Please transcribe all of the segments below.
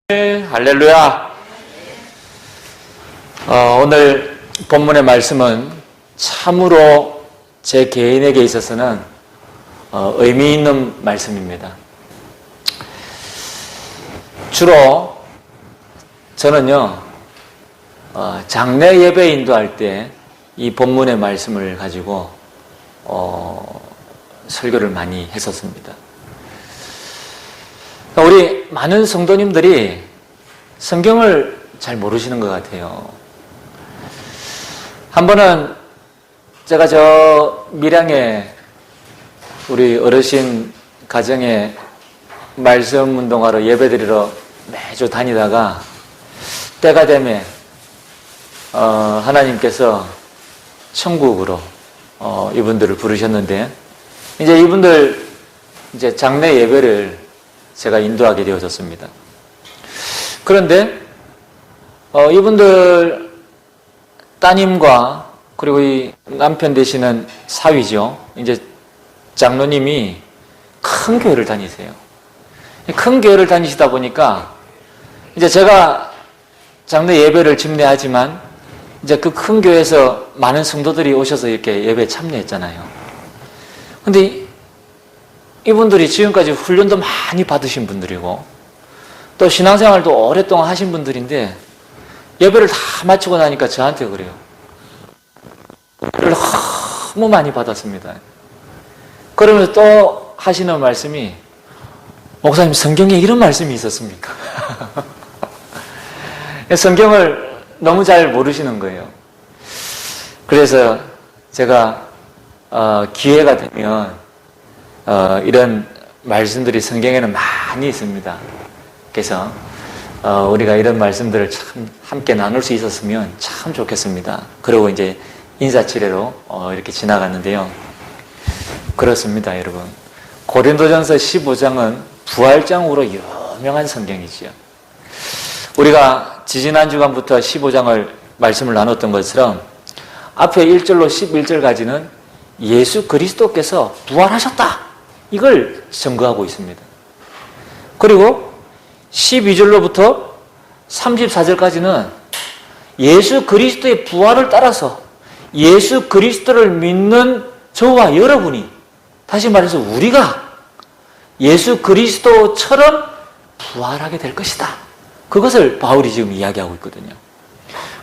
할렐루야. 오늘 본문의 말씀은 참으로 제 개인에게 있어서는 의미 있는 말씀입니다. 주로 저는요, 장례 예배 인도할 때 이 본문의 말씀을 가지고 설교를 많이 했었습니다. 우리 많은 성도님들이 성경을 잘 모르시는 것 같아요. 한 번은 제가 저 밀양에 우리 어르신 가정에 말씀 운동하러 예배드리러 매주 다니다가 때가 되면 하나님께서 천국으로 이분들을 부르셨는데, 이제 이분들 이제 장례 예배를 제가 인도하게 되어졌습니다. 그런데 이분들 따님과 그리고 이 남편 되시는 사위죠, 이제 장로님이 큰 교회를 다니세요. 큰 교회를 다니시다 보니까 이제 제가 장례 예배를 집례하지만 이제 그 큰 교회에서 많은 성도들이 오셔서 이렇게 예배에 참여했잖아요. 근데 이분들이 지금까지 훈련도 많이 받으신 분들이고 또 신앙생활도 오랫동안 하신 분들인데 예배를 다 마치고 나니까 저한테 그래요. 예배를 너무 많이 받았습니다. 그러면서 또 하시는 말씀이, 목사님 성경에 이런 말씀이 있었습니까? 성경을 너무 잘 모르시는 거예요. 그래서 제가 기회가 되면 이런 말씀들이 성경에는 많이 있습니다. 그래서 우리가 이런 말씀들을 참 함께 나눌 수 있었으면 참 좋겠습니다. 그리고 이제 인사치레로 이렇게 지나갔는데요. 그렇습니다, 여러분. 고린도전서 15장은 부활장으로 유명한 성경이지요. 우리가 지지난 주간부터 15장을 말씀을 나눴던 것처럼 앞에 1절로 11절까지는 예수 그리스도께서 부활하셨다, 이걸 증거하고 있습니다. 그리고 12절로부터 34절까지는 예수 그리스도의 부활을 따라서 예수 그리스도를 믿는 저와 여러분이, 다시 말해서 우리가 예수 그리스도처럼 부활하게 될 것이다, 그것을 바울이 지금 이야기하고 있거든요.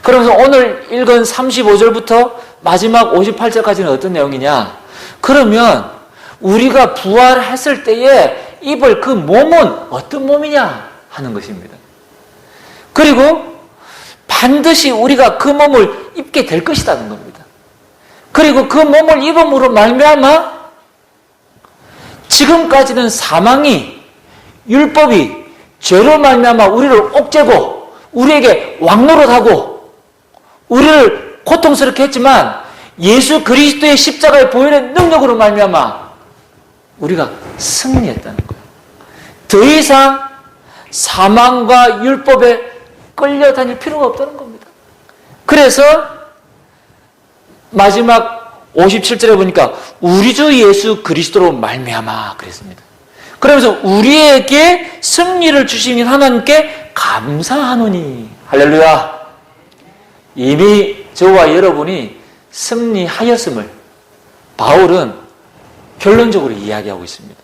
그러면서 오늘 읽은 35절부터 마지막 58절까지는 어떤 내용이냐? 그러면 우리가 부활했을 때에 입을 그 몸은 어떤 몸이냐 하는 것입니다. 그리고 반드시 우리가 그 몸을 입게 될 것이라는 겁니다. 그리고 그 몸을 입음으로 말미암아 지금까지는 사망이, 율법이 죄로 말미암아 우리를 옥죄고 우리에게 왕노릇하고 우리를 고통스럽게 했지만 예수 그리스도의 십자가의 보혈의 능력으로 말미암아 우리가 승리했다는 거예요. 더 이상 사망과 율법에 끌려다닐 필요가 없다는 겁니다. 그래서 마지막 57절에 보니까 우리 주 예수 그리스도로 말미암아 그랬습니다. 그러면서 우리에게 승리를 주신 하나님께 감사하노니, 할렐루야. 이미 저와 여러분이 승리하였음을 바울은 결론적으로 이야기하고 있습니다.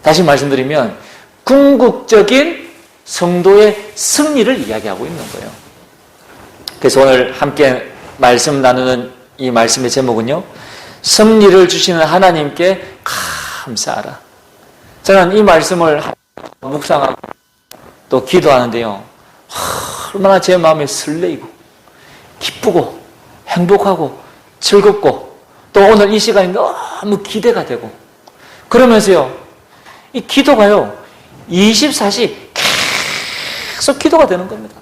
다시 말씀드리면 궁극적인 성도의 승리를 이야기하고 있는 거예요. 그래서 오늘 함께 말씀 나누는 이 말씀의 제목은요, 승리를 주시는 하나님께 감사하라. 저는 이 말씀을 묵상하고 또 기도하는데요, 얼마나 제 마음에 설레이고 기쁘고 행복하고 즐겁고 또 오늘 이 시간이 너무 기대가 되고, 그러면서요 이 기도가요 24시 계속 기도가 되는 겁니다.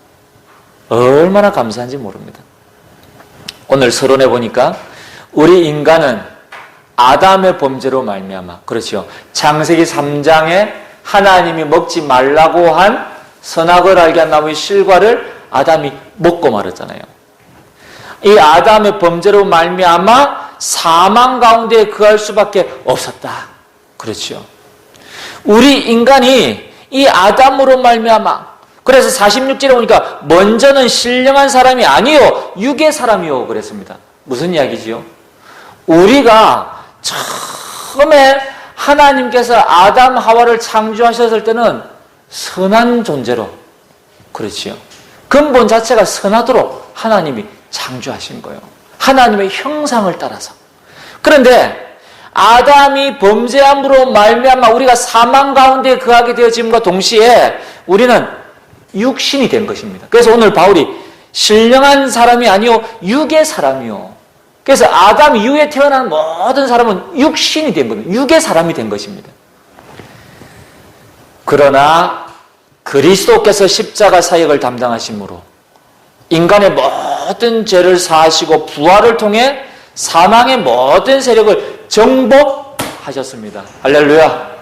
얼마나 감사한지 모릅니다. 오늘 서론에 보니까 우리 인간은 아담의 범죄로 말미암아, 그렇죠, 창세기 3장에 하나님이 먹지 말라고 한 선악을 알게 한 나무의 실과를 아담이 먹고 말았잖아요. 이 아담의 범죄로 말미암아 사망 가운데 거할 수밖에 없었다, 그렇죠. 우리 인간이 이 아담으로 말미암아 그래서 46절에 보니까 먼저는 신령한 사람이 아니요 육의 사람이요 그랬습니다. 무슨 이야기지요? 우리가 처음에 하나님께서 아담 하와를 창조하셨을 때는 선한 존재로, 그렇지요. 근본 자체가 선하도록 하나님이 창조하신 거예요. 하나님의 형상을 따라서. 그런데 아담이 범죄함으로 말미암아 우리가 사망 가운데 거하게 되어짐과 동시에 우리는 육신이 된 것입니다. 그래서 오늘 바울이 신령한 사람이 아니요 육의 사람이요. 그래서 아담 이후에 태어난 모든 사람은 육신이 된 겁니다. 육의 사람이 된 것입니다. 그러나 그리스도께서 십자가 사역을 담당하심으로 인간의 모든 죄를 사하시고 부활을 통해 사망의 모든 세력을 정복하셨습니다. 할렐루야.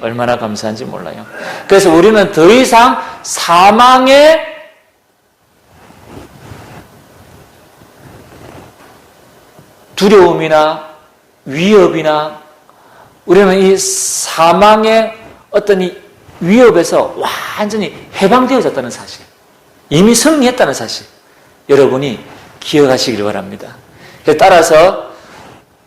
얼마나 감사한지 몰라요. 그래서 우리는 더 이상 사망의 두려움이나 위협이나 우리는 이 사망의 어떤 이 위협에서 완전히 해방되어졌다는 사실, 이미 승리했다는 사실, 여러분이 기억하시길 바랍니다. 따라서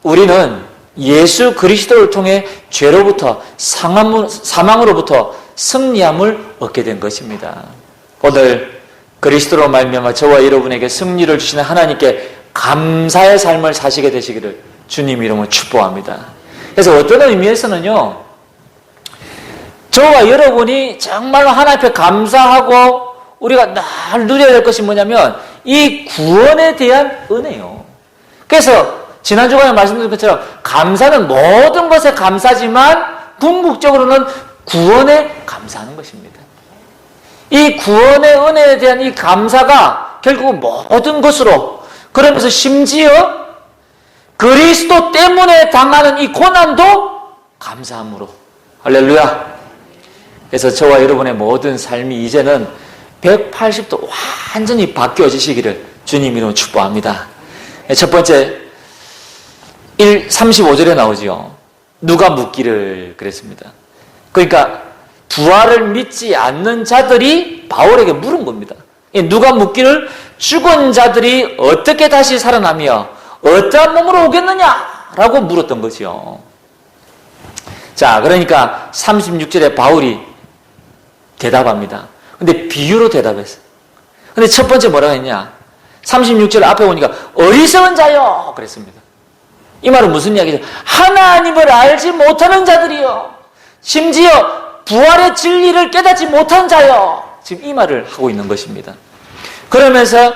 우리는 예수 그리스도를 통해 죄로부터 사망으로부터 승리함을 얻게 된 것입니다. 오늘 그리스도로 말미암아 저와 여러분에게 승리를 주시는 하나님께 감사의 삶을 사시게 되시기를 주님 이름으로 축복합니다. 그래서 어떤 의미에서는요, 저와 여러분이 정말로 하나님 앞에 감사하고 우리가 늘 누려야 될 것이 뭐냐면 이 구원에 대한 은혜요. 그래서 지난주간에 말씀드린 것처럼 감사는 모든 것에 감사지만 궁극적으로는 구원에 감사하는 것입니다. 이 구원의 은혜에 대한 이 감사가 결국은 모든 것으로, 그러면서 심지어 그리스도 때문에 당하는 이 고난도 감사함으로. 할렐루야. 그래서 저와 여러분의 모든 삶이 이제는 180도 완전히 바뀌어지시기를 주님 이름으로 축복합니다. 첫 번째 35절에 나오지요. 누가 묻기를 그랬습니다. 그러니까 부활을 믿지 않는 자들이 바울에게 물은 겁니다. 누가 묻기를 죽은 자들이 어떻게 다시 살아나며 어떠한 몸으로 오겠느냐라고 물었던 거죠. 자, 그러니까 36절에 바울이 대답합니다. 근데 비유로 대답했어요. 근데 첫 번째 뭐라고 했냐? 36절 앞에 보니까 어리석은 자요 그랬습니다. 이 말은 무슨 이야기죠? 하나님을 알지 못하는 자들이요, 심지어 부활의 진리를 깨닫지 못한 자요, 지금 이 말을 하고 있는 것입니다. 그러면서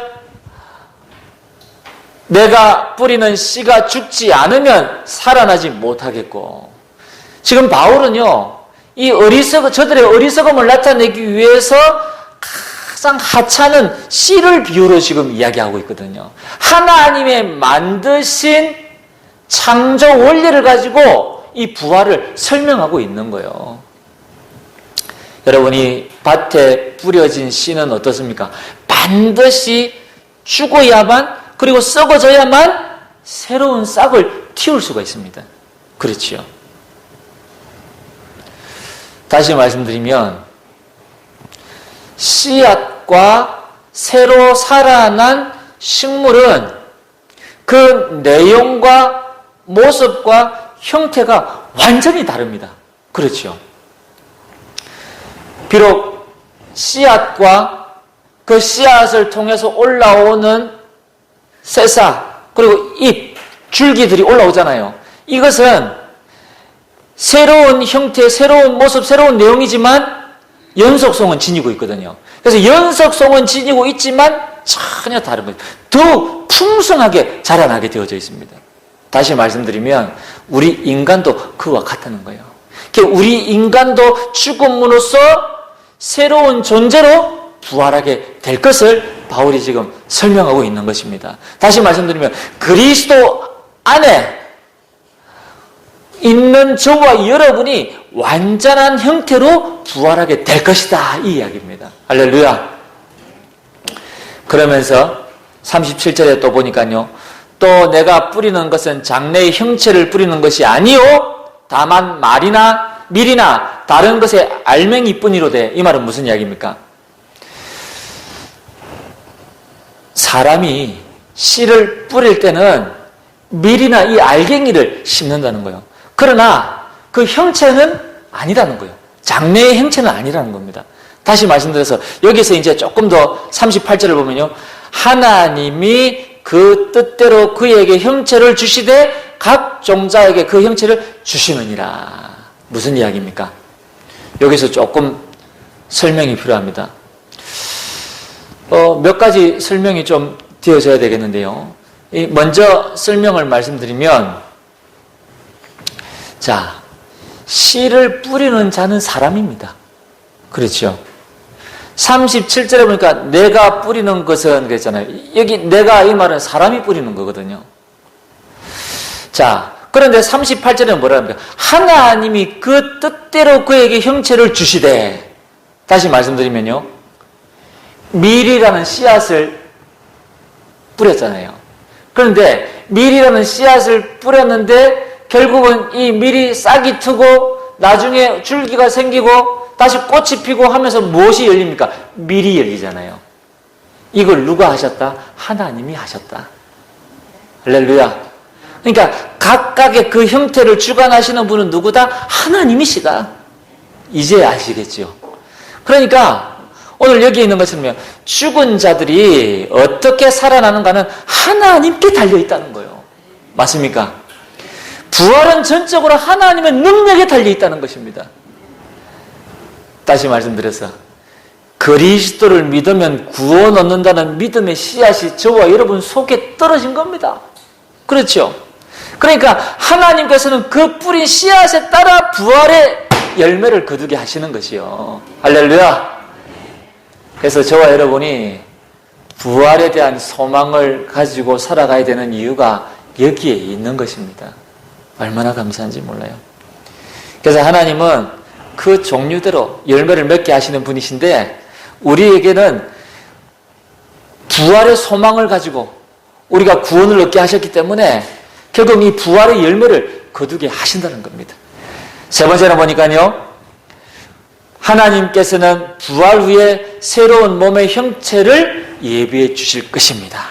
내가 뿌리는 씨가 죽지 않으면 살아나지 못하겠고, 지금 바울은요 이 저들의 어리석음을 나타내기 위해서 가장 하찮은 씨를 비유로 지금 이야기하고 있거든요. 하나님의 만드신 창조 원리를 가지고 이 부활을 설명하고 있는 거예요. 여러분이 밭에 뿌려진 씨는 어떻습니까? 반드시 죽어야만, 그리고 썩어져야만 새로운 싹을 틔울 수가 있습니다. 그렇지요. 다시 말씀드리면 씨앗과 새로 살아난 식물은 그 내용과 모습과 형태가 완전히 다릅니다. 그렇죠. 비록 씨앗과 그 씨앗을 통해서 올라오는 새싹, 그리고 잎, 줄기들이 올라오잖아요. 이것은 새로운 형태, 새로운 모습, 새로운 내용이지만 연속성은 지니고 있거든요. 그래서 연속성은 지니고 있지만 전혀 다른 거예요. 더 풍성하게 자라나게 되어져 있습니다. 다시 말씀드리면 우리 인간도 그와 같다는 거예요. 우리 인간도 죽음으로써 새로운 존재로 부활하게 될 것을 바울이 지금 설명하고 있는 것입니다. 다시 말씀드리면 그리스도 안에 있는 저와 여러분이 완전한 형태로 부활하게 될 것이다, 이 이야기입니다. 할렐루야. 그러면서 37절에 또 보니까요, 또 내가 뿌리는 것은 장래의 형체를 뿌리는 것이 아니요 다만 말이나 밀이나 다른 것의 알맹이뿐이로되. 이 말은 무슨 이야기입니까? 사람이 씨를 뿌릴 때는 밀이나 이 알갱이를 심는다는 거예요. 그러나 그 형체는 아니라는 거예요. 장래의 형체는 아니라는 겁니다. 다시 말씀드려서 여기서 이제 조금 더 38절을 보면요. 하나님이 그 뜻대로 그에게 형체를 주시되 각 종자에게 그 형체를 주시느니라. 무슨 이야기입니까? 여기서 조금 설명이 필요합니다. 몇 가지 설명이 좀 되어져야 되겠는데요. 먼저 설명을 말씀드리면, 자, 씨를 뿌리는 자는 사람입니다. 그렇죠? 37절에 보니까 내가 뿌리는 것은 그랬잖아요. 여기 내가 이 말은 사람이 뿌리는 거거든요. 자, 그런데 38절에 뭐라 합니까? 하나님이 그 뜻대로 그에게 형체를 주시되, 다시 말씀드리면요. 밀이라는 씨앗을 뿌렸잖아요. 그런데 밀이라는 씨앗을 뿌렸는데 결국은 이 밀이 싹이 트고 나중에 줄기가 생기고 다시 꽃이 피고 하면서 무엇이 열립니까? 밀이 열리잖아요. 이걸 누가 하셨다? 하나님이 하셨다. 할렐루야. 그러니까 각각의 그 형태를 주관하시는 분은 누구다? 하나님이시다. 이제 아시겠죠? 그러니까 오늘 여기 있는 것처럼 죽은 자들이 어떻게 살아나는가는 하나님께 달려있다는 거예요. 맞습니까? 부활은 전적으로 하나님의 능력에 달려있다는 것입니다. 다시 말씀드려서 그리스도를 믿으면 구원 얻는다는 믿음의 씨앗이 저와 여러분 속에 떨어진 겁니다. 그렇죠? 그러니까 하나님께서는 그 뿌린 씨앗에 따라 부활의 열매를 거두게 하시는 것이요. 할렐루야. 그래서 저와 여러분이 부활에 대한 소망을 가지고 살아가야 되는 이유가 여기에 있는 것입니다. 얼마나 감사한지 몰라요. 그래서 하나님은 그 종류대로 열매를 맺게 하시는 분이신데 우리에게는 부활의 소망을 가지고 우리가 구원을 얻게 하셨기 때문에 결국 이 부활의 열매를 거두게 하신다는 겁니다. 세 번째로 보니까요. 하나님께서는 부활 후에 새로운 몸의 형체를 예비해 주실 것입니다.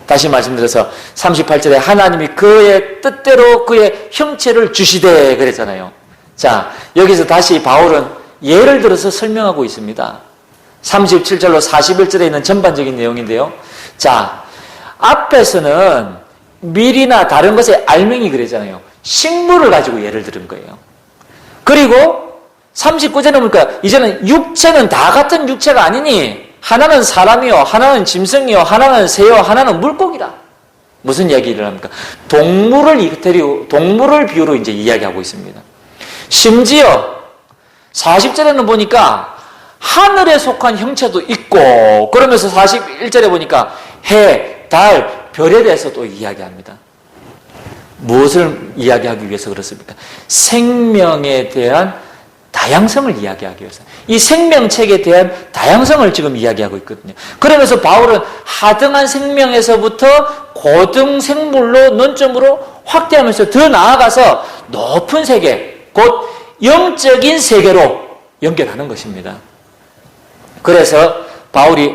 다시 말씀드려서 38절에 하나님이 그의 뜻대로 그의 형체를 주시되 그랬잖아요. 자, 여기서 다시 바울은 예를 들어서 설명하고 있습니다. 37절로 41절에 있는 전반적인 내용인데요. 자, 앞에서는 밀이나 다른 것의 알맹이 그랬잖아요. 식물을 가지고 예를 들은 거예요. 그리고 39절에 보니까 이제는 육체는 다 같은 육체가 아니니 하나는 사람이요, 하나는 짐승이요, 하나는 새요, 하나는 물고기다. 무슨 이야기를 합니까? 동물을 비유로 이제 이야기하고 있습니다. 심지어 40절에는 보니까 하늘에 속한 형체도 있고, 그러면서 41절에 보니까 해, 달, 별에 대해서도 이야기합니다. 무엇을 이야기하기 위해서 그렇습니까? 생명에 대한 다양성을 이야기하기 위해서. 이 생명체에 대한 다양성을 지금 이야기하고 있거든요. 그러면서 바울은 하등한 생명에서부터 고등 생물로 논점으로 확대하면서 더 나아가서 높은 세계, 곧 영적인 세계로 연결하는 것입니다. 그래서 바울이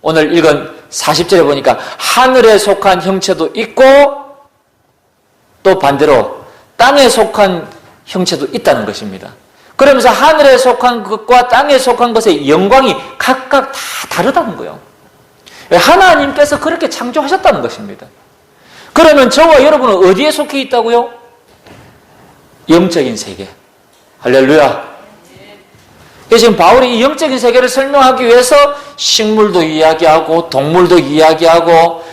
오늘 읽은 40절에 보니까 하늘에 속한 형체도 있고 또 반대로 땅에 속한 형체도 있다는 것입니다. 그러면서 하늘에 속한 것과 땅에 속한 것의 영광이 각각 다 다르다는 거예요. 하나님께서 그렇게 창조하셨다는 것입니다. 그러면 저와 여러분은 어디에 속해 있다고요? 영적인 세계. 할렐루야. 지금 바울이 이 영적인 세계를 설명하기 위해서 식물도 이야기하고 동물도 이야기하고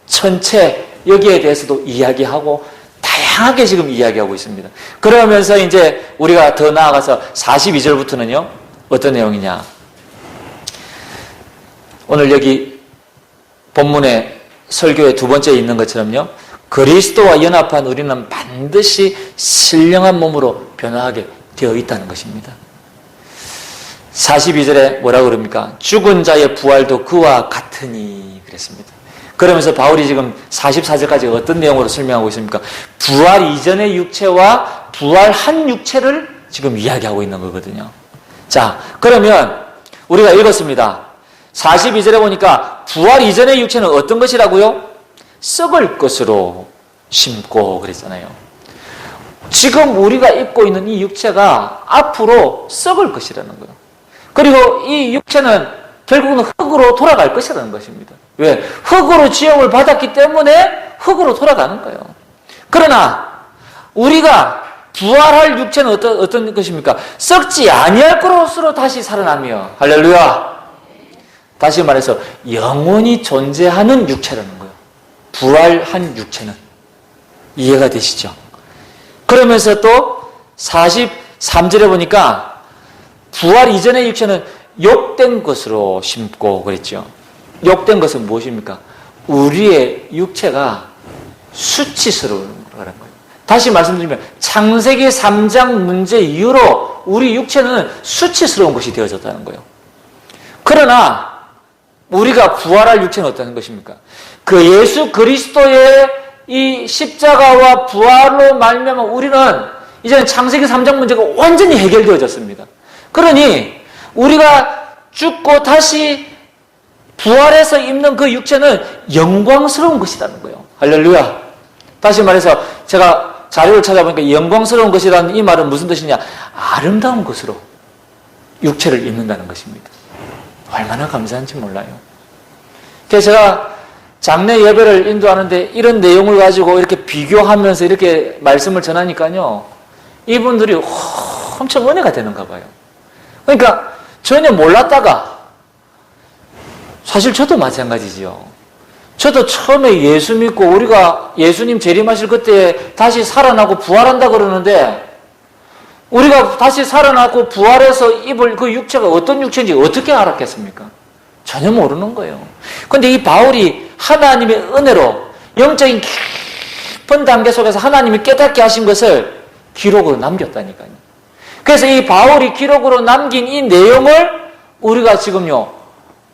천체 여기에 대해서도 이야기하고 다양하게 지금 이야기하고 있습니다. 그러면서 이제 우리가 더 나아가서 42절부터는요. 어떤 내용이냐. 오늘 여기 본문에 설교의 두 번째에 있는 것처럼요. 그리스도와 연합한 우리는 반드시 신령한 몸으로 변화하게 되어 있다는 것입니다. 42절에 뭐라고 그럽니까? 죽은 자의 부활도 그와 같으니 그랬습니다. 그러면서 바울이 지금 44절까지 어떤 내용으로 설명하고 있습니까? 부활 이전의 육체와 부활한 육체를 지금 이야기하고 있는 거거든요. 자, 그러면 우리가 읽었습니다. 42절에 보니까 부활 이전의 육체는 어떤 것이라고요? 썩을 것으로 심고 그랬잖아요. 지금 우리가 입고 있는 이 육체가 앞으로 썩을 것이라는 거예요. 그리고 이 육체는 결국은 흙으로 돌아갈 것이라는 것입니다. 왜? 흙으로 지음을 받았기 때문에 흙으로 돌아가는 거예요. 그러나 우리가 부활할 육체는 어떤 것입니까? 썩지 아니할 것으로 다시 살아나며, 할렐루야. 다시 말해서 영원히 존재하는 육체라는 거예요. 부활한 육체는. 이해가 되시죠? 그러면서 또 43절에 보니까 부활 이전의 육체는 욕된 것으로 심고 그랬죠. 욕된 것은 무엇입니까? 우리의 육체가 수치스러운 거라는 거예요. 다시 말씀드리면 창세기 3장 문제 이후로 우리 육체는 수치스러운 것이 되어졌다는 거예요. 그러나 우리가 부활할 육체는 어떤 것입니까? 그 예수 그리스도의 이 십자가와 부활로 말미암아 우리는 이제는 창세기 3장 문제가 완전히 해결되어졌습니다. 그러니 우리가 죽고 다시 부활해서 입는 그 육체는 영광스러운 것이라는 거예요. 할렐루야. 다시 말해서 제가 자료를 찾아보니까 영광스러운 것이라는 이 말은 무슨 뜻이냐? 아름다운 것으로 육체를 입는다는 것입니다. 얼마나 감사한지 몰라요. 그래서 제가 장례 예배를 인도하는데 이런 내용을 가지고 이렇게 비교하면서 이렇게 말씀을 전하니까요, 이분들이 엄청 은혜가 되는가 봐요. 그러니까 전혀 몰랐다가, 사실 저도 마찬가지지요. 저도 처음에 예수 믿고 우리가 예수님 재림하실 그때 다시 살아나고 부활한다 그러는데, 우리가 다시 살아나고 부활해서 입을 그 육체가 어떤 육체인지 어떻게 알았겠습니까? 전혀 모르는 거예요. 그런데 이 바울이 하나님의 은혜로 영적인 깊은 단계 속에서 하나님이 깨닫게 하신 것을 기록으로 남겼다니까요. 그래서 이 바울이 기록으로 남긴 이 내용을 우리가 지금요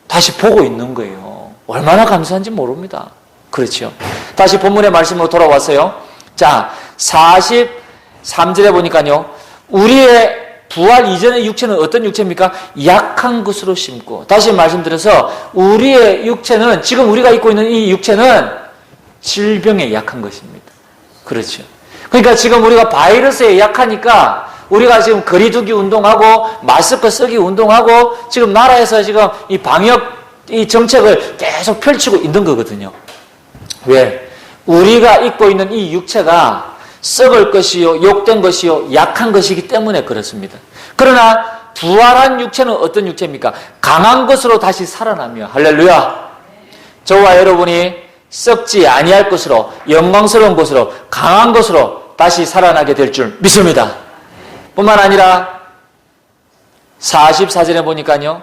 다시 보고 있는 거예요. 얼마나 감사한지 모릅니다. 그렇죠. 다시 본문의 말씀으로 돌아왔어요. 자, 43절에 보니까요, 우리의 부활 이전의 육체는 어떤 육체입니까? 약한 것으로 심고. 다시 말씀드려서 우리의 육체는, 지금 우리가 입고 있는 이 육체는 질병에 약한 것입니다. 그렇죠. 그러니까 지금 우리가 바이러스에 약하니까 우리가 지금 거리두기 운동하고 마스크 쓰기 운동하고 지금 나라에서 지금 이 방역 이 정책을 계속 펼치고 있는 거거든요. 왜? 우리가 입고 있는 이 육체가 썩을 것이요, 욕된 것이요, 약한 것이기 때문에 그렇습니다. 그러나 부활한 육체는 어떤 육체입니까? 강한 것으로 다시 살아나며, 할렐루야. 저와 여러분이 썩지 아니할 것으로, 영광스러운 것으로, 강한 것으로 다시 살아나게 될 줄 믿습니다. 뿐만 아니라 44절에 보니까요,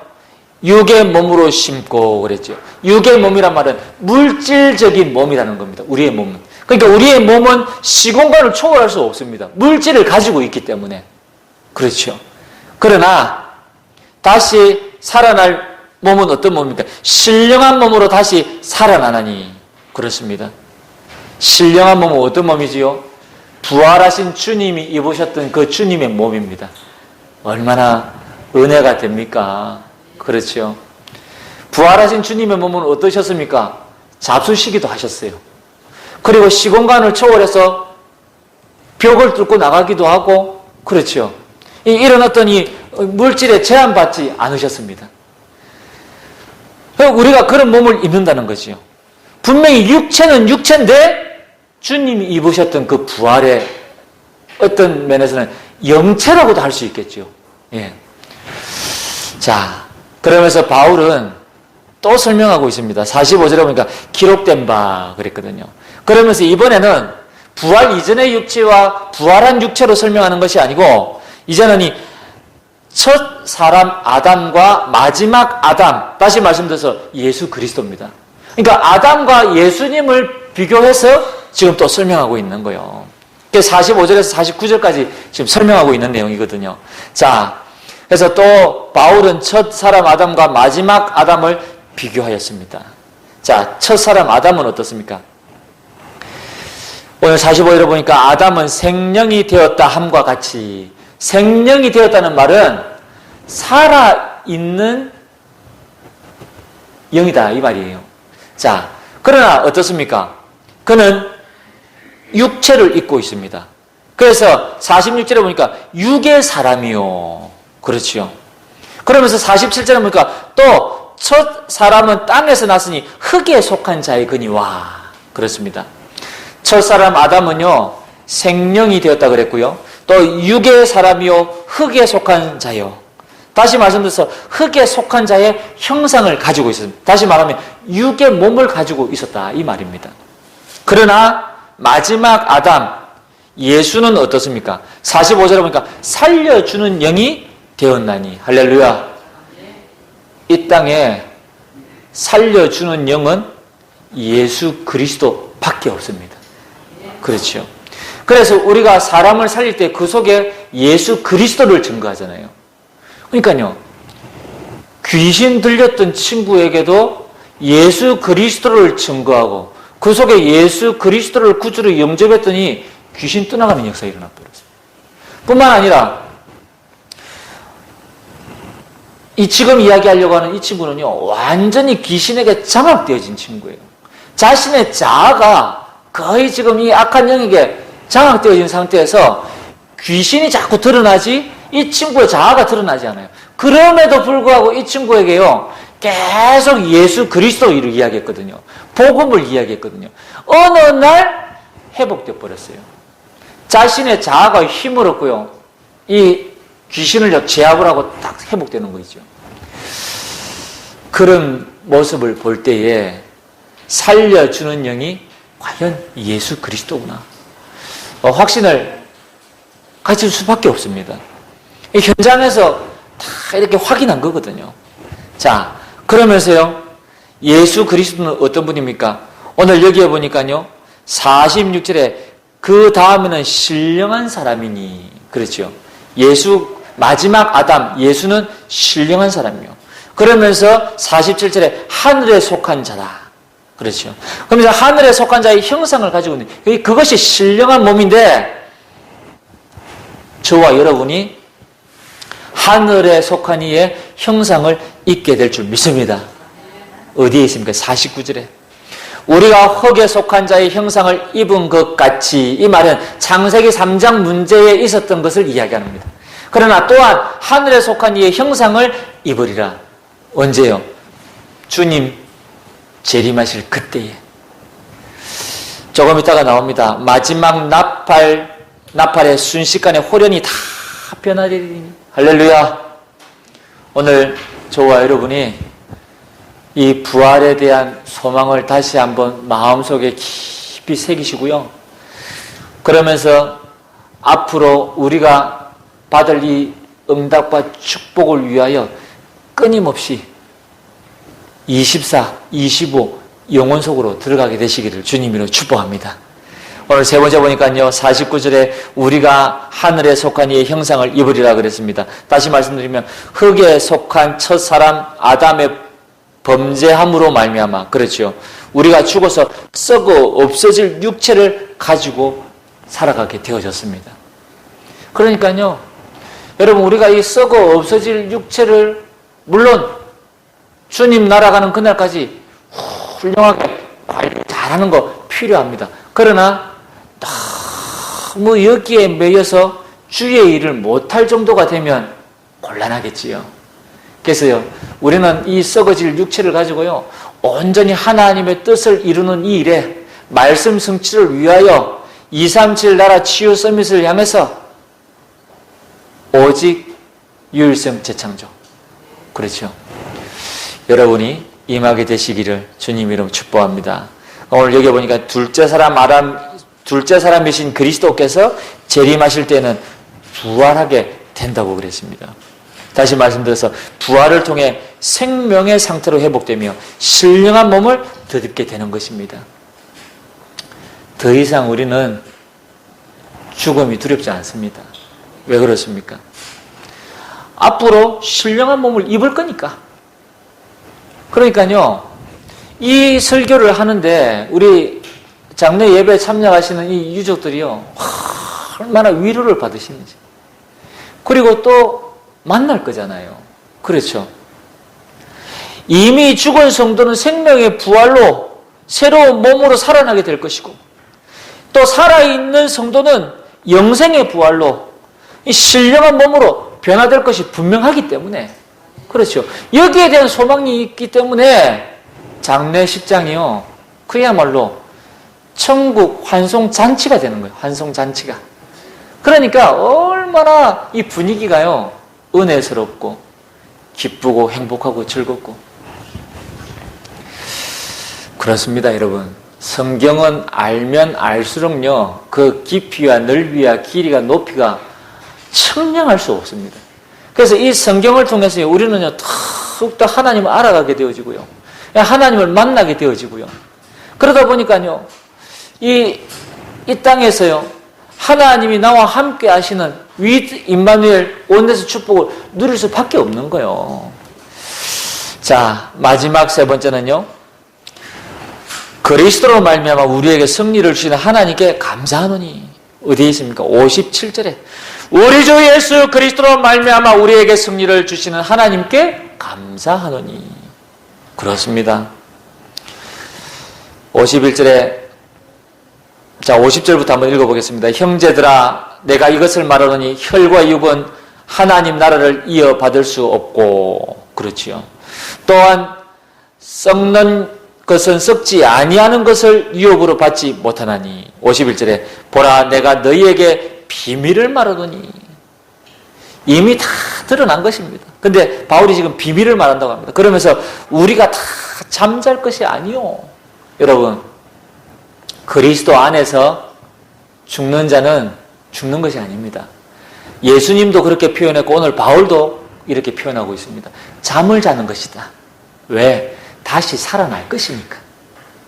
육의 몸으로 심고 그랬죠. 육의 몸이란 말은 물질적인 몸이라는 겁니다. 우리의 몸은. 그러니까 우리의 몸은 시공간을 초월할 수 없습니다. 물질을 가지고 있기 때문에. 그렇죠. 그러나 다시 살아날 몸은 어떤 몸입니까? 신령한 몸으로 다시 살아나나니. 그렇습니다. 신령한 몸은 어떤 몸이지요? 부활하신 주님이 입으셨던 그 주님의 몸입니다. 얼마나 은혜가 됩니까? 그렇죠. 부활하신 주님의 몸은 어떠셨습니까? 잡수시기도 하셨어요. 그리고 시공간을 초월해서 벽을 뚫고 나가기도 하고, 그렇죠. 이런 어떤 이 물질에 제한받지 않으셨습니다. 우리가 그런 몸을 입는다는 거지요. 분명히 육체는 육체인데 주님이 입으셨던 그 부활의 어떤 면에서는 영체라고도 할 수 있겠죠. 예. 자, 그러면서 바울은 또 설명하고 있습니다. 45절에 보니까 기록된 바 그랬거든요. 그러면서 이번에는 부활 이전의 육체와 부활한 육체로 설명하는 것이 아니고, 이제는 이 첫 사람 아담과 마지막 아담, 다시 말씀드려서 예수 그리스도입니다. 그러니까 아담과 예수님을 비교해서 지금 또 설명하고 있는 거예요. 45절에서 49절까지 지금 설명하고 있는 내용이거든요. 자, 그래서 또 바울은 첫 사람 아담과 마지막 아담을 비교하였습니다. 자, 첫 사람 아담은 어떻습니까? 오늘 45절에 보니까 아담은 생명이 되었다 함과 같이, 생명이 되었다는 말은 살아있는 영이다 이 말이에요. 자, 그러나 어떻습니까? 그는 육체를 입고 있습니다. 그래서 46절에 보니까 육의 사람이요. 그렇지요. 그러면서 47절에 보니까 또 첫 사람은 땅에서 났으니 흙에 속한 자의 거니와. 그렇습니다. 첫 사람 아담은요 생명이 되었다 그랬고요. 또 육의 사람이요 흙에 속한 자요. 다시 말씀드려서 흙에 속한 자의 형상을 가지고 있습니다. 다시 말하면 육의 몸을 가지고 있었다 이 말입니다. 그러나 마지막 아담 예수는 어떻습니까? 45절에 보니까 살려주는 영이 되었나니. 할렐루야. 이 땅에 살려주는 영은 예수 그리스도밖에 없습니다. 그렇죠. 그래서 우리가 사람을 살릴 때 그 속에 예수 그리스도를 증거하잖아요. 그러니까요, 귀신 들렸던 친구에게도 예수 그리스도를 증거하고 그 속에 예수 그리스도를 구주로 영접했더니 귀신 떠나가는 역사가 일어나 버렸어요. 뿐만 아니라 이 지금 이야기하려고 하는 이 친구는요 완전히 귀신에게 장악되어진 친구예요. 자신의 자아가 거의 지금 이 악한 영에게 장악되어진 상태에서 귀신이 자꾸 드러나지 이 친구의 자아가 드러나지 않아요. 그럼에도 불구하고 이 친구에게요 계속 예수 그리스도를 이야기했거든요. 복음을 이야기했거든요. 어느 날 회복되어 버렸어요. 자신의 자아가 힘을 얻고요 이 귀신을 제압을 하고 딱 회복되는 거죠. 그런 모습을 볼 때에 살려주는 영이 과연 예수 그리스도구나 확신을 가질 수밖에 없습니다. 이 현장에서 다 이렇게 확인한 거거든요. 자, 그러면서요 예수 그리스도는 어떤 분입니까? 오늘 여기에 보니까요 46절에 그 다음에는 신령한 사람이니. 그렇죠. 예수 마지막 아담 예수는 신령한 사람이요. 그러면서 47절에 하늘에 속한 자다. 그렇죠. 그러면서 하늘에 속한 자의 형상을 가지고 있는 그것이 신령한 몸인데 저와 여러분이 하늘에 속한 이의 형상을 입게 될 줄 믿습니다. 어디에 있습니까? 49절에 우리가 흙에 속한 자의 형상을 입은 것 같이. 이 말은 창세기 3장 문제에 있었던 것을 이야기하는 겁니다. 그러나 또한 하늘에 속한 이의 형상을 입으리라. 언제요? 주님 재림하실 그때에. 조금 있다가 나옵니다. 마지막 나팔의 순식간에 호련이 다 변하리니. 할렐루야. 오늘 저와 여러분이 이 부활에 대한 소망을 다시 한번 마음속에 깊이 새기시고요. 그러면서 앞으로 우리가 받을 이 응답과 축복을 위하여 끊임없이 24, 25 영혼 속으로 들어가게 되시기를 주님으로 축복합니다. 오늘 세 번째 보니까요 49절에 우리가 하늘에 속한 이의 형상을 입으리라 그랬습니다. 다시 말씀드리면 흙에 속한 첫 사람 아담의 범죄함으로 말미암아. 그렇죠. 우리가 죽어서 썩어 없어질 육체를 가지고 살아가게 되어졌습니다. 그러니까요 여러분 우리가 이 썩어 없어질 육체를 물론 주님 날아가는 그날까지 훌륭하게 관리 잘하는 거 필요합니다. 그러나 너무 여기에 매여서 주의 일을 못할 정도가 되면 곤란하겠지요. 그래서요 우리는 이 썩어질 육체를 가지고요 온전히 하나님의 뜻을 이루는 이 일에 말씀 성취를 위하여 237 나라 치유 서밋을 향해서 오직 유일성 재창조. 그렇죠. 여러분이 임하게 되시기를 주님 이름 축복합니다. 오늘 여기 보니까 둘째 사람이신 그리스도께서 재림하실 때는 부활하게 된다고 그랬습니다. 다시 말씀드려서 부활을 통해 생명의 상태로 회복되며 신령한 몸을 덧입게 되는 것입니다. 더 이상 우리는 죽음이 두렵지 않습니다. 왜 그렇습니까? 앞으로 신령한 몸을 입을 거니까. 그러니까요 이 설교를 하는데 우리 장례 예배에 참여하시는 이 유족들이요 얼마나 위로를 받으시는지. 그리고 또 만날 거잖아요. 그렇죠. 이미 죽은 성도는 생명의 부활로 새로운 몸으로 살아나게 될 것이고, 또 살아있는 성도는 영생의 부활로 이 신령한 몸으로 변화될 것이 분명하기 때문에, 그렇죠. 여기에 대한 소망이 있기 때문에 장례식장이요, 그야말로 천국 환송잔치가 되는 거예요. 환송잔치가. 그러니까 얼마나 이 분위기가요, 은혜스럽고 기쁘고 행복하고 즐겁고. 그렇습니다, 여러분. 성경은 알면 알수록요, 그 깊이와 넓이와 길이가 높이가 측량할 수 없습니다. 그래서 이 성경을 통해서 우리는요, 더욱더 하나님을 알아가게 되어지고요, 하나님을 만나게 되어지고요. 그러다 보니까요, 이 땅에서요, 하나님이 나와 함께 하시는 with 임마누엘 온내서 축복을 누릴 수밖에 없는 거예요. 자, 마지막 세 번째는요, 그리스도로 말미암아 우리에게 승리를 주시는 하나님께 감사하노니. 어디에 있습니까? 57절에 우리 주 예수 그리스도로 말미암아 우리에게 승리를 주시는 하나님께 감사하노니. 그렇습니다. 51절에, 자, 50절부터 한번 읽어보겠습니다. 형제들아, 내가 이것을 말하노니 혈과 육은 하나님 나라를 이어받을 수 없고, 그렇지요. 또한 썩는 것은 썩지 아니하는 것을 유업으로 받지 못하나니. 51절에 보라, 내가 너희에게 비밀을 말하노니. 이미 다 드러난 것입니다. 근데 바울이 지금 비밀을 말한다고 합니다. 그러면서 우리가 다 잠잘 것이 아니요. 여러분, 그리스도 안에서 죽는 자는 죽는 것이 아닙니다. 예수님도 그렇게 표현했고 오늘 바울도 이렇게 표현하고 있습니다. 잠을 자는 것이다. 왜? 다시 살아날 것이니까.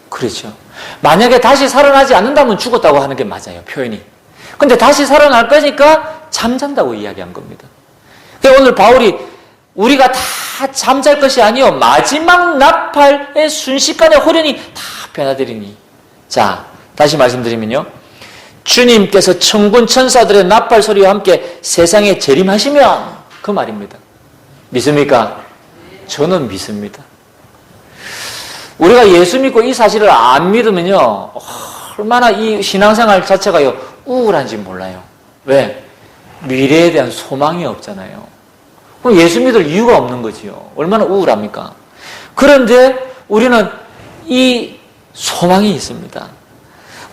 그렇죠. 만약에 다시 살아나지 않는다면 죽었다고 하는 게 맞아요, 표현이. 근데 다시 살아날 거니까 잠잔다고 이야기한 겁니다. 그래서 오늘 바울이 우리가 다 잠잘 것이 아니요, 마지막 나팔의 순식간에 호련히 다 변화되리니. 자, 다시 말씀드리면요, 주님께서 천군 천사들의 나팔 소리와 함께 세상에 재림하시면, 그 말입니다. 믿습니까? 저는 믿습니다. 우리가 예수 믿고 이 사실을 안 믿으면요, 얼마나 이 신앙생활 자체가요, 우울한지 몰라요. 왜? 미래에 대한 소망이 없잖아요. 그럼 예수 믿을 이유가 없는 거지요. 얼마나 우울합니까? 그런데 우리는 이 소망이 있습니다.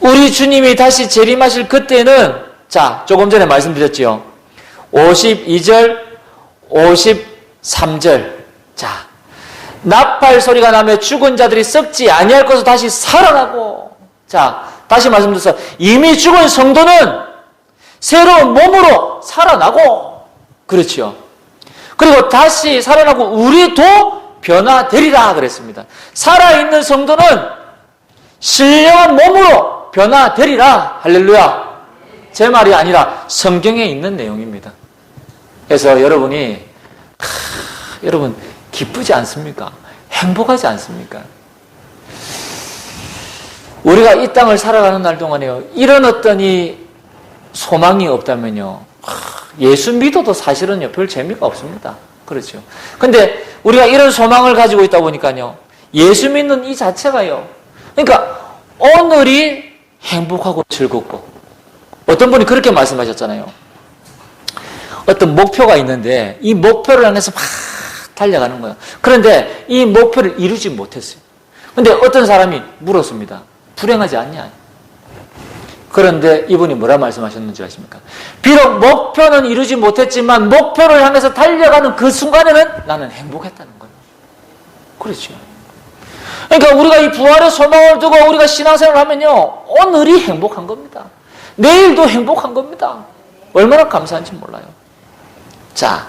우리 주님이 다시 재림하실 그때는, 자, 조금 전에 말씀드렸지요. 52절, 53절. 자, 나팔 소리가 나며 죽은 자들이 썩지 아니할 것을 다시 살아나고. 자, 다시 말씀드려서 이미 죽은 성도는 새로운 몸으로 살아나고. 그렇죠. 그리고 다시 살아나고 우리도 변화되리라 그랬습니다. 살아있는 성도는 신령한 몸으로 변화되리라. 할렐루야. 제 말이 아니라 성경에 있는 내용입니다. 그래서 여러분이 여러분 기쁘지 않습니까? 행복하지 않습니까? 우리가 이 땅을 살아가는 날 동안에요, 이런 어떤 이 소망이 없다면요, 예수 믿어도 사실은요, 별 재미가 없습니다. 그렇죠. 근데 우리가 이런 소망을 가지고 있다 보니까요, 예수 믿는 이 자체가요, 그러니까 오늘이 행복하고 즐겁고, 어떤 분이 그렇게 말씀하셨잖아요. 어떤 목표가 있는데 이 목표를 향해서 막 달려가는 거예요. 그런데 이 목표를 이루지 못했어요. 그런데 어떤 사람이 물었습니다. 불행하지 않냐? 그런데 이분이 뭐라 말씀하셨는지 아십니까? 비록 목표는 이루지 못했지만 목표를 향해서 달려가는 그 순간에는 나는 행복했다는 거예요. 그렇죠. 그러니까 우리가 이 부활의 소망을 두고 우리가 신앙생활을 하면요, 오늘이 행복한 겁니다. 내일도 행복한 겁니다. 얼마나 감사한지 몰라요. 자,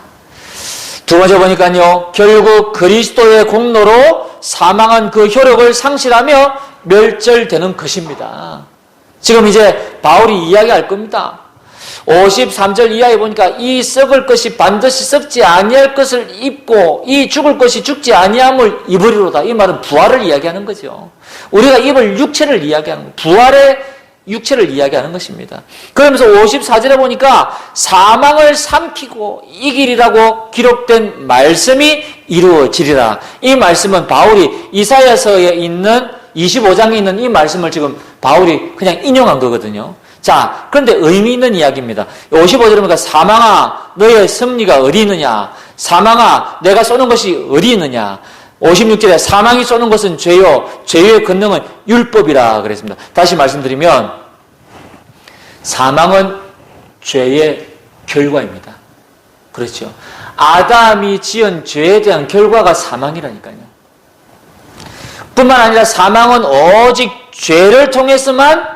두 번째 보니까요, 결국 그리스도의 공로로 사망한 그 효력을 상실하며 멸절되는 것입니다. 지금 이제 바울이 이야기할 겁니다. 53절 이하에 보니까 이 썩을 것이 반드시 썩지 아니할 것을 입고 이 죽을 것이 죽지 아니함을 입으리로다. 이 말은 부활을 이야기하는 거죠. 우리가 입을 육체를 이야기하는 거예요. 부활의 육체를 이야기하는 것입니다. 그러면서 54절에 보니까 사망을 삼키고 이기리라고 기록된 말씀이 이루어지리라. 이 말씀은 바울이 이사야서에 있는 25장에 있는 이 말씀을 지금 바울이 그냥 인용한 거거든요. 자, 그런데 의미 있는 이야기입니다. 55절에 보니까 사망아 너의 승리가 어디 있느냐? 사망아 내가 쏘는 것이 어디 있느냐? 56절에 사망이 쏘는 것은 죄요 죄의 권능은 율법이라 그랬습니다. 다시 말씀드리면 사망은 죄의 결과입니다. 그렇죠. 아담이 지은 죄에 대한 결과가 사망이라니까요. 뿐만 아니라 사망은 오직 죄를 통해서만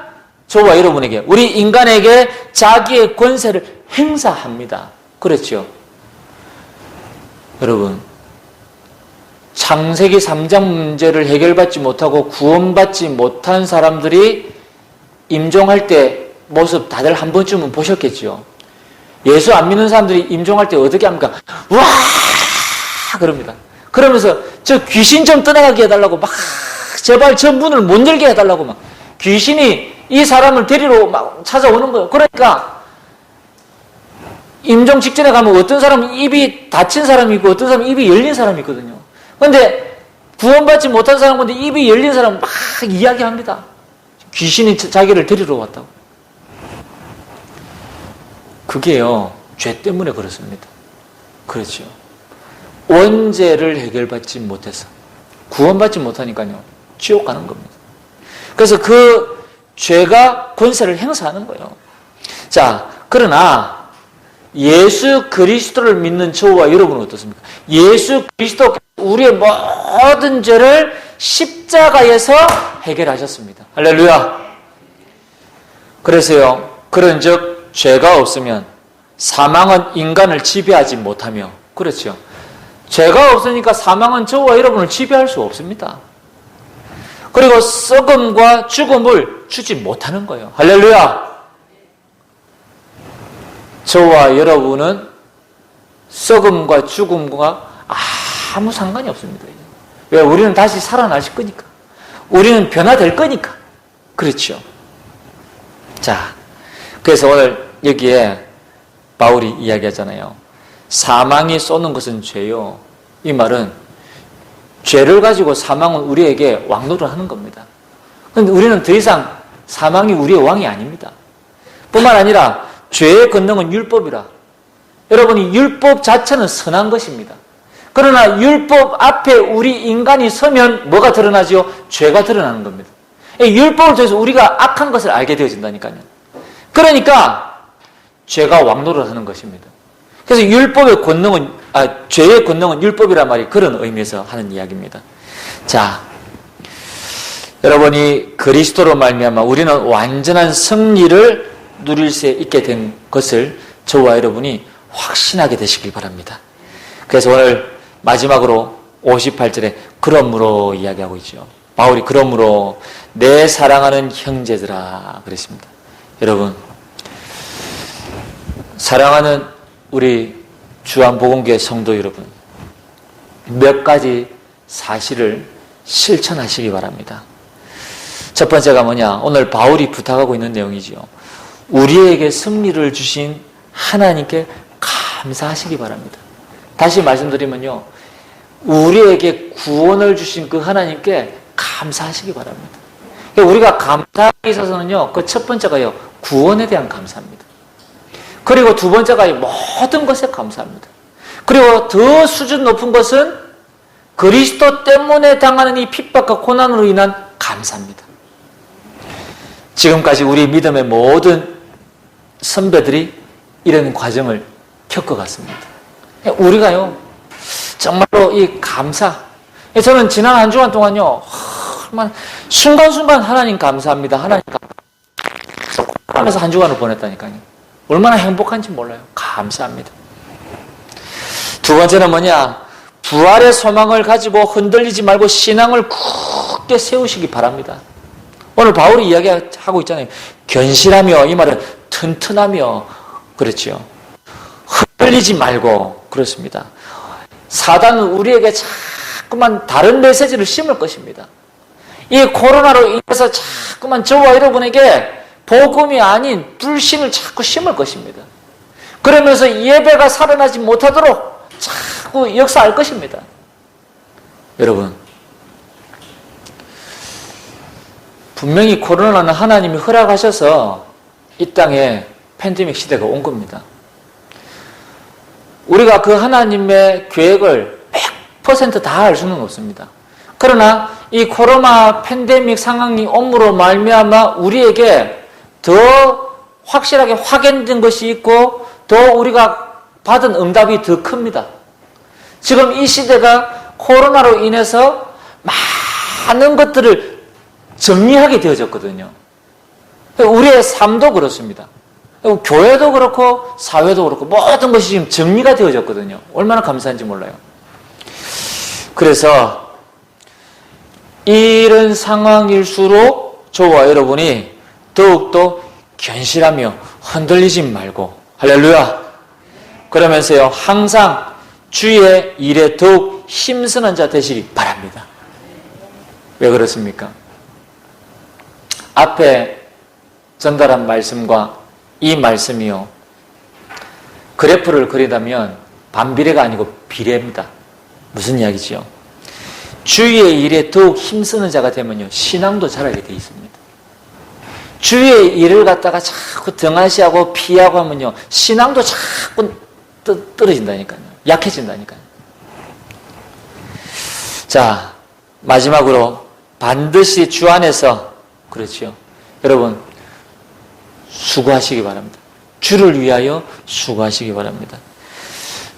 저와 여러분에게, 우리 인간에게 자기의 권세를 행사합니다. 그렇죠. 여러분, 창세기 3장 문제를 해결받지 못하고 구원받지 못한 사람들이 임종할 때 모습 다들 한 번쯤은 보셨겠죠. 예수 안 믿는 사람들이 임종할 때 어떻게 합니까? 와! 그럽니다. 그러면서 저 귀신 좀 떠나가게 해달라고 막 제발 저 문을 못 열게 해달라고 막 귀신이 이 사람을 데리러 막 찾아오는 거예요. 그러니까 임종 직전에 가면 어떤 사람은 입이 닫힌 사람이 있고 어떤 사람은 입이 열린 사람이 있거든요. 그런데 구원받지 못한 사람 건데 입이 열린 사람은 막 이야기합니다. 귀신이 자기를 데리러 왔다고. 그게요, 죄 때문에 그렇습니다. 그렇죠. 원죄를 해결받지 못해서 구원받지 못하니까요, 지옥 가는 겁니다. 그래서 그 죄가 권세를 행사하는 거예요. 자, 그러나 예수 그리스도를 믿는 저와 여러분은 어떻습니까? 예수 그리스도 우리의 모든 죄를 십자가에서 해결하셨습니다. 할렐루야. 그래서요, 그런즉 죄가 없으면 사망은 인간을 지배하지 못하며, 그렇죠. 죄가 없으니까 사망은 저와 여러분을 지배할 수 없습니다. 그리고 썩음과 죽음을 주지 못하는 거예요. 할렐루야. 저와 여러분은 썩음과 죽음과 아무 상관이 없습니다. 왜? 우리는 다시 살아나실 거니까. 우리는 변화될 거니까. 그렇죠. 자, 그래서 오늘 여기에 바울이 이야기하잖아요. 사망이 쏘는 것은 죄요. 이 말은 죄를 가지고 사망은 우리에게 왕노를 하는 겁니다. 그런데 우리는 더 이상 사망이 우리의 왕이 아닙니다. 뿐만 아니라 죄의 권능은 율법이라. 여러분이 율법 자체는 선한 것입니다. 그러나 율법 앞에 우리 인간이 서면 뭐가 드러나죠? 죄가 드러나는 겁니다. 율법을 통해서 우리가 악한 것을 알게 되어진다니까요. 그러니까 죄가 왕노를 하는 것입니다. 그래서 율법의 권능은, 죄의 권능은 율법이란 말이 그런 의미에서 하는 이야기입니다. 자, 여러분이 그리스도로 말미암아 우리는 완전한 승리를 누릴 수 있게 된 것을 저와 여러분이 확신하게 되시길 바랍니다. 그래서 오늘 마지막으로 58절에 그러므로 이야기하고 있죠. 바울이 그러므로 내 사랑하는 형제들아 그랬습니다. 여러분, 사랑하는 우리 주안복음교회 성도 여러분, 몇 가지 사실을 실천하시기 바랍니다. 첫 번째가 뭐냐? 오늘 바울이 부탁하고 있는 내용이지요. 우리에게 승리를 주신 하나님께 감사하시기 바랍니다. 다시 말씀드리면요, 우리에게 구원을 주신 그 하나님께 감사하시기 바랍니다. 우리가 감사하기 있어서는요, 그 첫 번째가요, 구원에 대한 감사합니다. 그리고 두 번째가 모든 것에 감사합니다. 그리고 더 수준 높은 것은 그리스도 때문에 당하는 이 핍박과 고난으로 인한 감사입니다. 지금까지 우리 믿음의 모든 선배들이 이런 과정을 겪어갔습니다. 우리가요, 정말로 이 감사. 저는 지난 한 주간 동안요, 순간순간 하나님 감사합니다. 하나님 감사합니다. 하면서 한 주간을 보냈다니까요. 얼마나 행복한지 몰라요. 감사합니다. 두 번째는 뭐냐? 부활의 소망을 가지고 흔들리지 말고 신앙을 굳게 세우시기 바랍니다. 오늘 바울이 이야기하고 있잖아요. 견실하며, 이 말은 튼튼하며, 그렇죠. 흔들리지 말고, 그렇습니다. 사단은 우리에게 자꾸만 다른 메시지를 심을 것입니다. 이 코로나로 인해서 자꾸만 저와 여러분에게 복음이 아닌 불신을 자꾸 심을 것입니다. 그러면서 예배가 살아나지 못하도록 자꾸 역사할 것입니다. 여러분, 분명히 코로나는 하나님이 허락하셔서 이 땅에 팬데믹 시대가 온 겁니다. 우리가 그 하나님의 계획을 100% 다 알 수는 없습니다. 그러나 이 코로나 팬데믹 상황이 옴으로 말미암아 우리에게 더 확실하게 확인된 것이 있고 더 우리가 받은 응답이 더 큽니다. 지금 이 시대가 코로나로 인해서 많은 것들을 정리하게 되어졌거든요. 우리의 삶도 그렇습니다. 교회도 그렇고 사회도 그렇고 모든 것이 지금 정리가 되어졌거든요. 얼마나 감사한지 몰라요. 그래서 이런 상황일수록 저와 여러분이 더욱더 견실하며 흔들리지 말고 할렐루야 그러면서요 항상 주의 일에 더욱 힘쓰는 자 되시기 바랍니다. 왜 그렇습니까? 앞에 전달한 말씀과 이 말씀이요 그래프를 그리다면 반비례가 아니고 비례입니다. 무슨 이야기지요? 주의 일에 더욱 힘쓰는 자가 되면요 신앙도 자라게 돼 있습니다. 주의 일을 갖다가 자꾸 등한시하고 피하고 하면요 신앙도 자꾸 떨어진다니까요. 약해진다니까요. 자, 마지막으로 반드시 주 안에서 그렇지요. 여러분 수고하시기 바랍니다. 주를 위하여 수고하시기 바랍니다.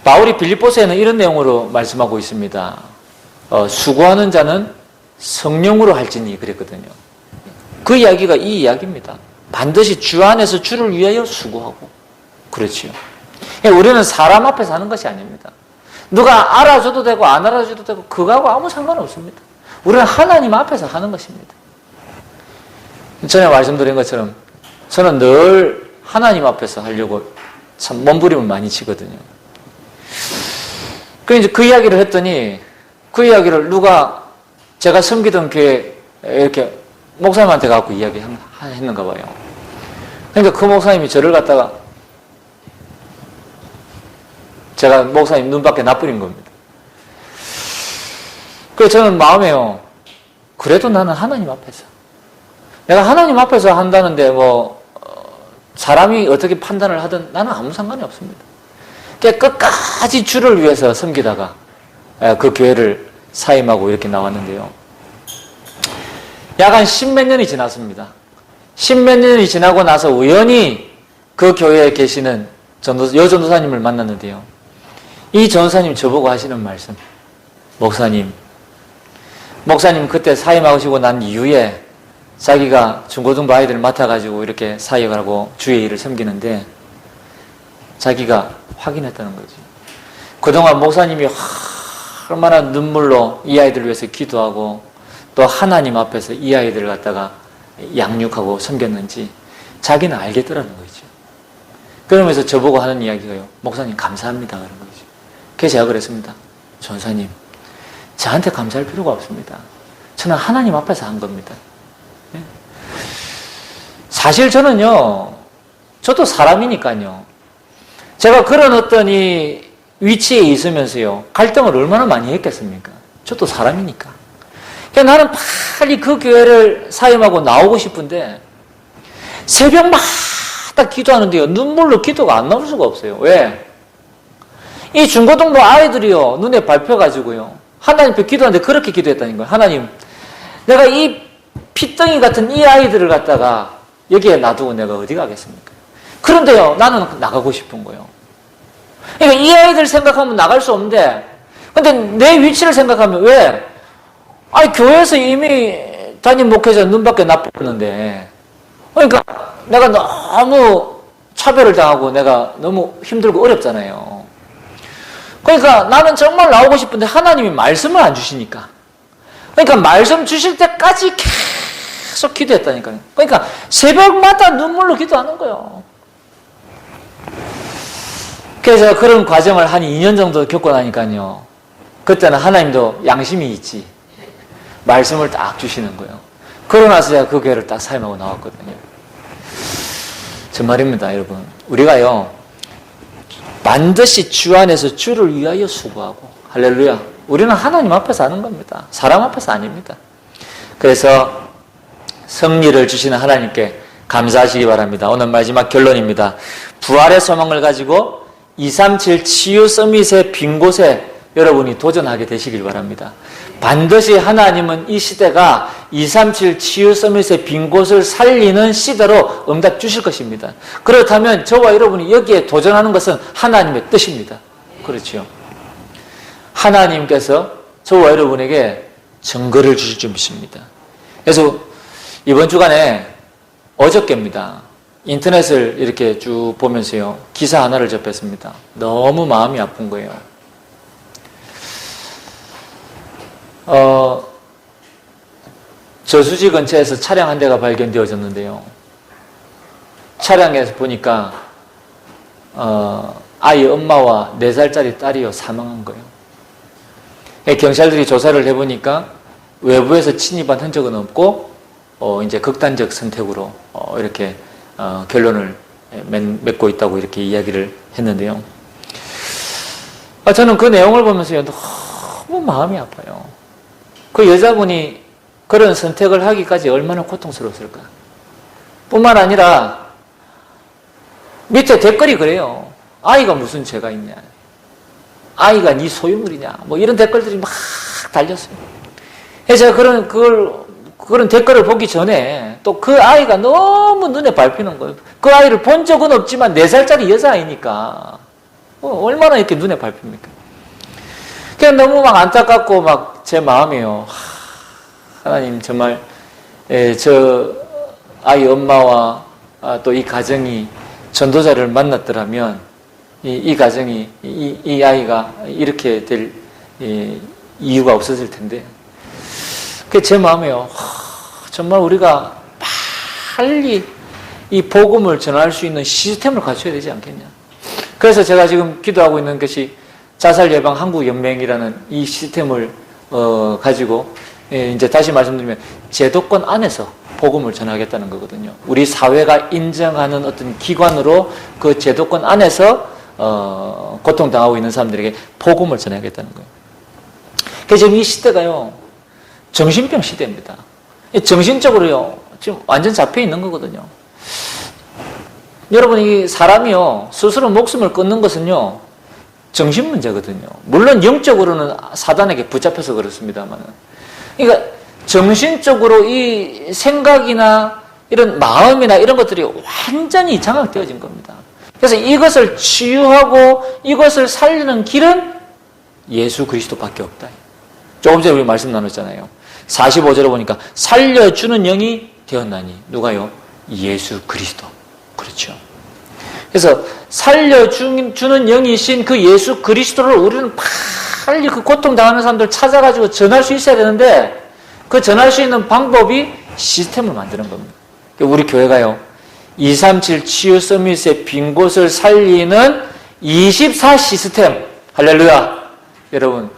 바울이 빌립보서에는 이런 내용으로 말씀하고 있습니다. 수고하는 자는 성령으로 할지니 그랬거든요. 그 이야기가 이 이야기입니다. 반드시 주 안에서 주를 위하여 수고하고 그렇지요. 우리는 사람 앞에서 하는 것이 아닙니다. 누가 알아줘도 되고 안 알아줘도 되고 그거하고 아무 상관없습니다. 우리는 하나님 앞에서 하는 것입니다. 전에 말씀드린 것처럼 저는 늘 하나님 앞에서 하려고 참 몸부림을 많이 치거든요. 그 이야기를 했더니 그 이야기를 누가 제가 섬기던 교회 이렇게 목사님한테 갖고 이야기했는가 봐요. 그러니까 그 목사님이 저를 갖다가 제가 목사님 눈밖에 나뿐인 겁니다. 그래서 저는 마음에요. 그래도 나는 하나님 앞에서 내가 하나님 앞에서 한다는데 사람이 어떻게 판단을 하든 나는 아무 상관이 없습니다. 끝까지 주를 위해서 섬기다가 그 교회를 사임하고 이렇게 나왔는데요. 약 한 10몇 년이 지났습니다. 10몇 년이 지나고 나서 우연히 그 교회에 계시는 여전도사님을 만났는데요. 이 전도사님 저보고 하시는 말씀, 목사님 그때 사임하시고 난 이후에 자기가 중고등부 아이들 맡아가지고 이렇게 사역하고 주의 일을 섬기는데 자기가 확인했다는 거지. 그동안 목사님이 얼마나 눈물로 이 아이들을 위해서 기도하고 또 하나님 앞에서 이 아이들을 갖다가 양육하고 섬겼는지 자기는 알겠더라는 거죠. 그러면서 저보고 하는 이야기가요. 목사님 감사합니다. 그런 거죠. 그래서 제가 그랬습니다. 전사님, 저한테 감사할 필요가 없습니다. 저는 하나님 앞에서 한 겁니다. 사실 저는요, 저도 사람이니까요. 제가 그런 어떤 이 위치에 있으면서요, 갈등을 얼마나 많이 했겠습니까? 저도 사람이니까. 그러니까 나는 빨리 그 교회를 사임하고 나오고 싶은데, 새벽마다 기도하는데요, 눈물로 기도가 안 나올 수가 없어요. 왜? 이 중고등부 아이들이요, 눈에 밟혀가지고요, 하나님 앞에 기도하는데 그렇게 기도했다는 거예요. 하나님, 내가 이 피덩이 같은 이 아이들을 갖다가 여기에 놔두고 내가 어디 가겠습니까? 그런데요, 나는 나가고 싶은 거예요. 그러니까 이 아이들 생각하면 나갈 수 없는데, 근데 내 위치를 생각하면 왜? 교회에서 이미 담임 목회자 눈밖에 나빴는데, 그러니까 내가 너무 차별을 당하고 내가 너무 힘들고 어렵잖아요. 그러니까 나는 정말 나오고 싶은데 하나님이 말씀을 안 주시니까. 그러니까 말씀 주실 때까지 계속 기도했다니까요. 그러니까 새벽마다 눈물로 기도하는 거예요. 그래서 그런 과정을 한 2년 정도 겪고 나니까요. 그때는 하나님도 양심이 있지. 말씀을 딱 주시는 거예요. 그러고 나서 제가 그 교회를 딱 사임하고 나왔거든요. 정말입니다, 여러분. 우리가요, 반드시 주 안에서 주를 위하여 수고하고, 할렐루야. 우리는 하나님 앞에서 하는 겁니다. 사람 앞에서 아닙니다. 그래서 승리를 주시는 하나님께 감사하시기 바랍니다. 오늘 마지막 결론입니다. 부활의 소망을 가지고 237 치유 서밋의 빈 곳에 여러분이 도전하게 되시길 바랍니다. 반드시 하나님은 이 시대가 237 치유 서밋의 빈 곳을 살리는 시대로 응답 주실 것입니다. 그렇다면 저와 여러분이 여기에 도전하는 것은 하나님의 뜻입니다. 그렇죠? 하나님께서 저와 여러분에게 증거를 주실 준비십니다. 그래서 이번 주간에 어저께입니다. 인터넷을 이렇게 쭉 보면서요, 기사 하나를 접했습니다. 너무 마음이 아픈 거예요. 저수지 근처에서 차량 한 대가 발견되어졌는데요. 차량에서 보니까 아이 엄마와 4살짜리 딸이요 사망한 거예요. 경찰들이 조사를 해보니까 외부에서 침입한 흔적은 없고 이제 극단적 선택으로 이렇게 결론을 맺고 있다고 이렇게 이야기를 했는데요. 저는 그 내용을 보면서요, 너무 마음이 아파요. 그 여자분이 그런 선택을 하기까지 얼마나 고통스러웠을까. 뿐만 아니라 밑에 댓글이 그래요. 아이가 무슨 죄가 있냐. 아이가 네 소유물이냐. 뭐 이런 댓글들이 막 달렸어요. 그래서 제가 그런 댓글을 보기 전에 또 그 아이가 너무 눈에 밟히는 거예요. 그 아이를 본 적은 없지만 4살짜리 여자아이니까 얼마나 이렇게 눈에 밟힙니까? 그냥 너무 막 안타깝고 막 제 마음이요. 하나님 정말 저 아이 엄마와 또 이 가정이 전도자를 만났더라면 이 가정이 이 아이가 이렇게 될 이유가 없었을 텐데 그게 제 마음이요. 정말 우리가 빨리 이 복음을 전할 수 있는 시스템을 갖춰야 되지 않겠냐. 그래서 제가 지금 기도하고 있는 것이 자살 예방 한국 연맹이라는 이 시스템을 가지고 이제 다시 말씀드리면 제도권 안에서 복음을 전하겠다는 거거든요. 우리 사회가 인정하는 어떤 기관으로 그 제도권 안에서 고통당하고 있는 사람들에게 복음을 전하겠다는 거예요. 그래서 지금 이 시대가요, 정신병 시대입니다. 정신적으로요, 지금 완전 잡혀 있는 거거든요. 여러분, 이 사람이요, 스스로 목숨을 끊는 것은요, 정신 문제거든요. 물론 영적으로는 사단에게 붙잡혀서 그렇습니다만. 그러니까 정신적으로 이 생각이나 이런 마음이나 이런 것들이 완전히 장악되어진 겁니다. 그래서 이것을 치유하고 이것을 살리는 길은 예수 그리스도밖에 없다. 조금 전에 우리 말씀 나눴잖아요. 45절에 보니까 살려주는 영이 되었나니. 누가요? 예수 그리스도. 그렇죠. 그래서 살려주는 영이신 그 예수 그리스도를 우리는 빨리 그 고통당하는 사람들 찾아가지고 전할 수 있어야 되는데 그 전할 수 있는 방법이 시스템을 만드는 겁니다. 우리 교회가요, 237 치유 서밋의 빈 곳을 살리는 24 시스템, 할렐루야. 여러분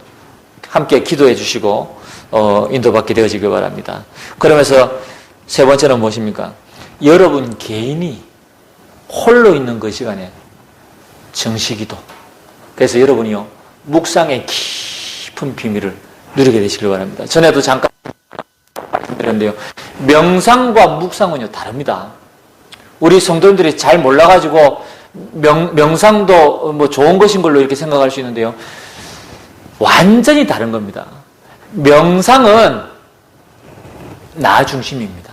함께 기도해 주시고 인도받게 되어지길 바랍니다. 그러면서 세 번째는 무엇입니까? 여러분 개인이 홀로 있는 그 시간에 정식기도. 그래서 여러분이요, 묵상의 깊은 비밀을 누리게 되시길 바랍니다. 전에도 잠깐 말씀드렸는데요, 명상과 묵상은요 다릅니다. 우리 성도님들이 잘 몰라가지고 명상도 뭐 좋은 것인 걸로 이렇게 생각할 수 있는데요, 완전히 다른 겁니다. 명상은 나 중심입니다.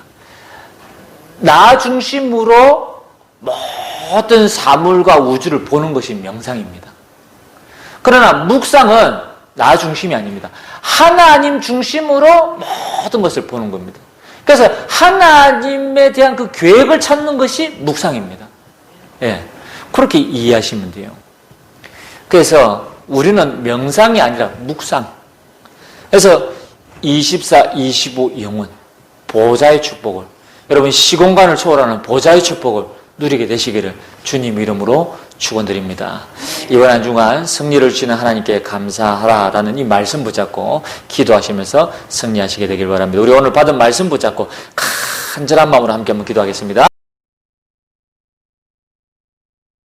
나 중심으로 모든 사물과 우주를 보는 것이 명상입니다. 그러나 묵상은 나 중심이 아닙니다. 하나님 중심으로 모든 것을 보는 겁니다. 그래서 하나님에 대한 그 계획을 찾는 것이 묵상입니다. 예, 그렇게 이해하시면 돼요. 그래서 우리는 명상이 아니라 묵상. 그래서 24, 25 영혼, 보좌의 축복을, 여러분 시공간을 초월하는 보좌의 축복을 누리게 되시기를 주님 이름으로 축원드립니다. 이번 한 주간 승리를 주시는 하나님께 감사하라라는 이 말씀 붙잡고 기도하시면서 승리하시게 되길 바랍니다. 우리 오늘 받은 말씀 붙잡고 간절한 마음으로 함께 한번 기도하겠습니다.